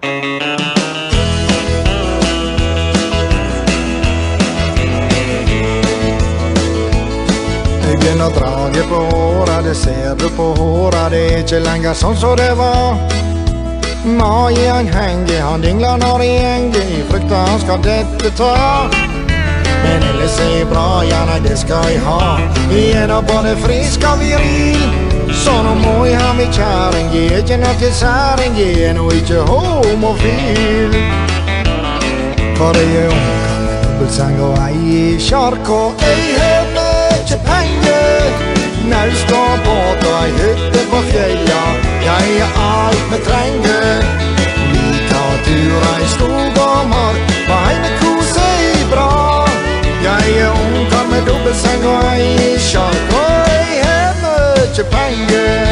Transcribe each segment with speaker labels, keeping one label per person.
Speaker 1: Jeg begynner draget på håret, det ser du på håret, det er ikke lenger sånn som det var. Magen henger, han dingler når det gjenger, i frykta han skal dette ta. Men ellers er bra, ja nei det skal jeg ha. Vi er da både frisk og viril, så nå må jeg ha min kjæring. Jeg er ikke noe særing, jeg er nå ikke homofil. For jeg er ungkar med dobbeltseng og ei i sjark, og jeg har ikke penger. Naust og båt og ei hytte på fjella, jeg er alt vi trenger. Liker turer i skog og mark, på heime kose i bra. Jeg er ungkar med dobbeltseng og ei i sjark, og jeg har mye penger.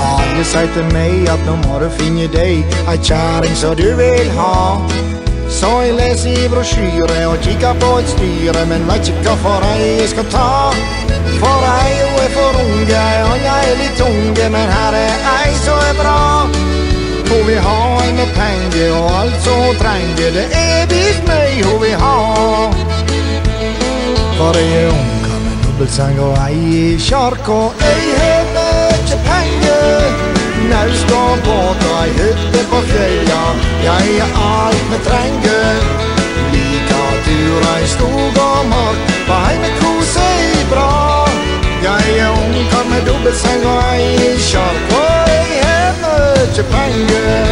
Speaker 1: Alle sier til meg at nå må du finne deg ei kjæring som du vil ha. Så jeg leser i brosjyre og kikker på et styre, men vet ikke hva for ei jeg skal ta. For ei jo er for unge, og jeg er litt unge, men her er ei som er bra. Hun vil ha ei med penger, og alt som hun trenger, det er visst meg hun vil ha. For jeg er ungkar med dobbeltseng og ei i sjark, og jeg har mye penger. Naust og båt og ei hytte på fjella, jeg er alt vi trenger. Liker turer i skog og mark, på heime kose i bra. Jeg er ungkar med dobbeltseng og ei i sjark, og jeg har mye penger.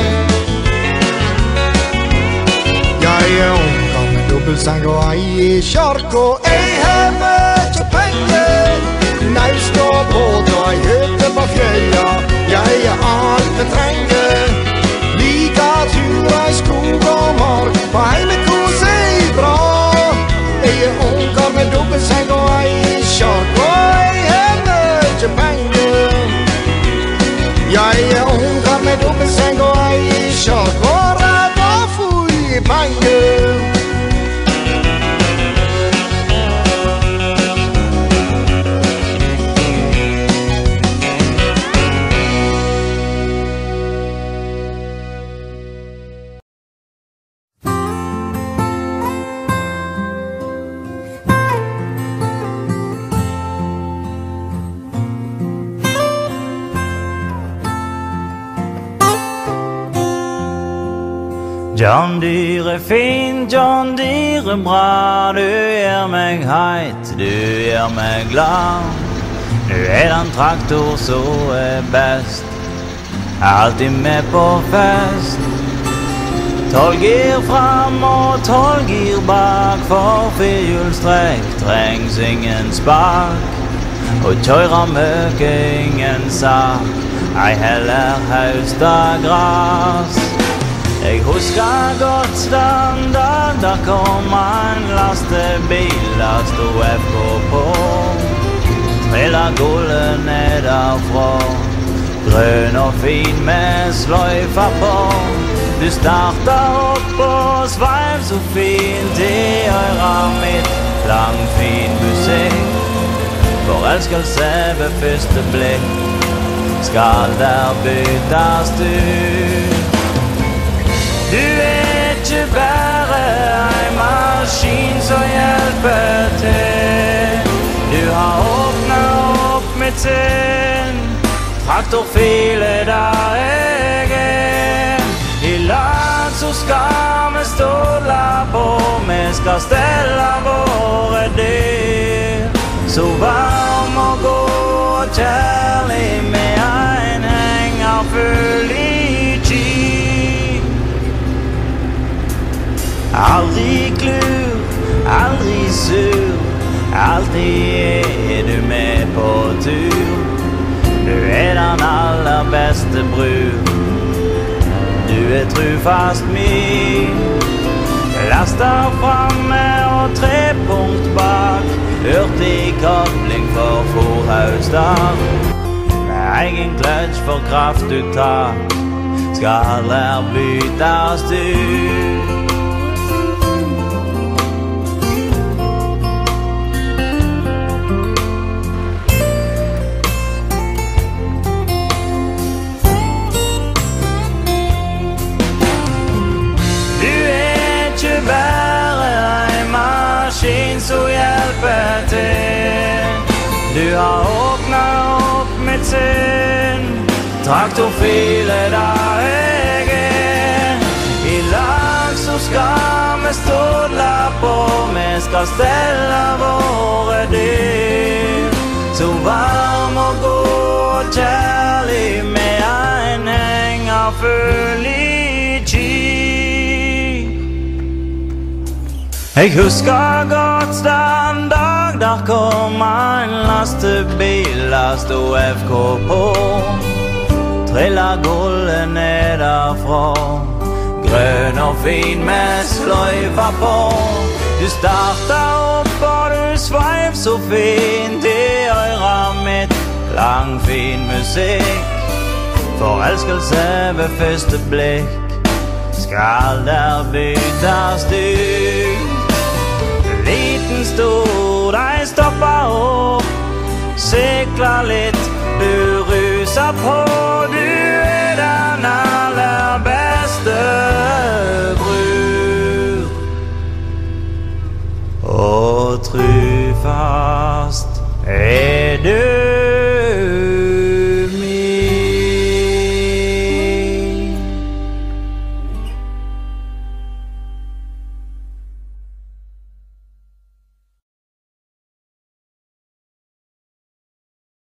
Speaker 1: Jeg er ungkar med dobbeltseng og ei i sjark, og jeg har mye penger. Naust og båt og ei hytte på fjella, jeg er alt vi trenger. Liker turer i skog og mark, på heime kose i bra. Jeg er ungkar med dobbeltseng og ei i sjark, og jeg har mye penger. Jeg er ungkar med dobbeltseng og ei i sjark, og redd å få i penger.
Speaker 2: John Deere fint, John Deere bra, du gjør meg heit, du gjør meg glad. Du er den traktor som er best, alltid med på fest. 12 gir fram og 12 gir bak, for firehjulstrekk trengs ingen spak. Og kjøyra møke ingen sak, ei heller hausta gras. Jeg husker godt den dag der kom en lastebil, der stod FK på. Trillet gullet nedenfra, grønn og fin med sløyfa på. Du starter opp og sveiv så fint i øret mitt, lang fin musikk. Forelskelse ved første blikk, skal der byttes ut. Du er ikke bare en maskin som hjelper til. Du har åpnet opp mitt sinn, traktorfile der jeg er. I lag så skal vi ståle på, vi skal stelle våre dyr. Så varm og god og kjærlig med en henger full i kyr. Aldri klur, aldri sur, alltid er du med på tur. Du er den aller beste bror, du er trufast min. Laster framme og 3 punkt bak, hurtig kobling for forhaustak. Med egen kløtsj for kraftuttak, skal der byttes ut. hjelpe til. Du har åpnet opp mitt sinn, traktorfile der jeg er. I lag så skal vi ståle på, vi skal stelle våre dyr. Så varm og god og kjærlig med en henger full i ky. Jeg husker godt den dag der kom en lastebil, der stod FK på. Trilla gullet nederfra, grønn og fin med sløyfa på. Du startet opp og du sveiv så fint i øret mitt, klang fin musikk. Forelskelse ved første blikk, skal der byttes ut. Liten stor, de stoppet opp, siklet litt, du ruset på.